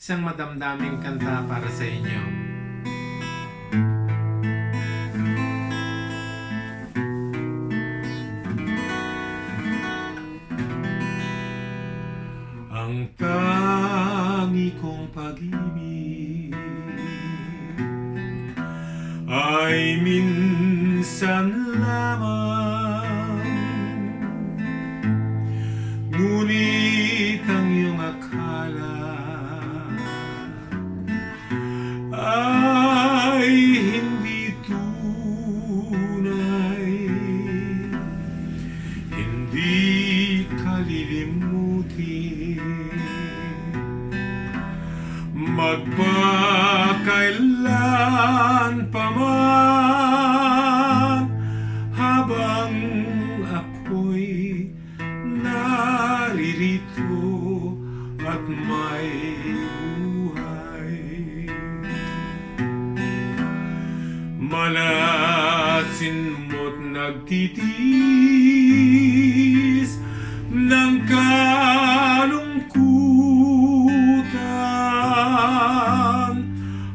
isang madamdaming kanta para sa inyo. Ang tangi kong pag-ibig ay minsan lamang, ngunit ang iyong akala ay hindi tunay, hindi kalilimutin. Magpakailan pa man, habang ako'y naririto at may buhay, malasin mo't nagtitiis ng kalungkutan.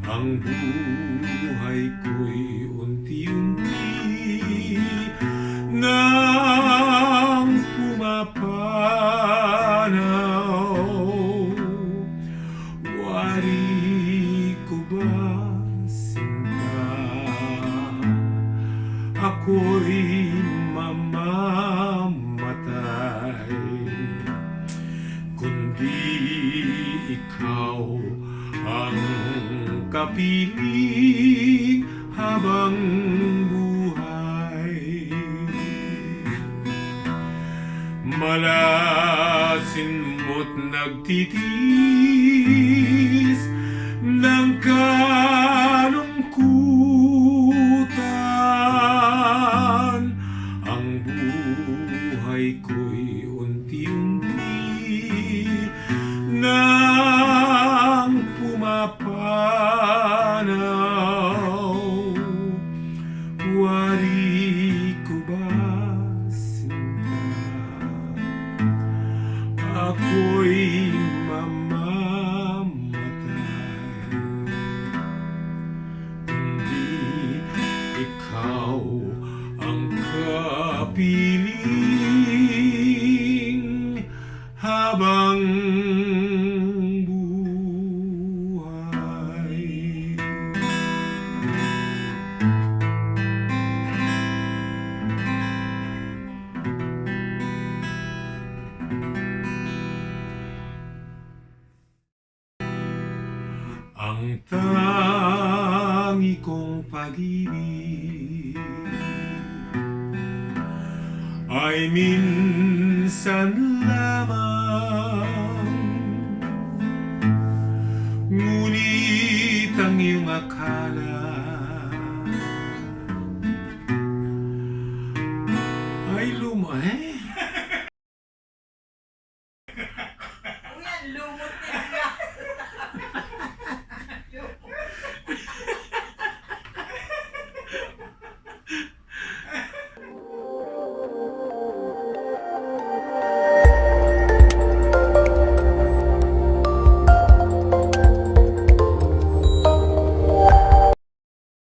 Ang buhay ko'y unti-unti nang pumapanaw. Wari ko ba, sinta, ako'y mamamatay, kundi ikaw ang kapiling habang buhay. Malasin mo't nagtitiis ng kalungkutan. Ang buhay ko'y unti-unti nang pumapanaw. Wari ko ba, sinta, ako'y mamamatay, kundi ikaw ang kapiling habang buhay. Ang tangi kong pag-ibig ay minsan lamang, ngunit ang iyong akala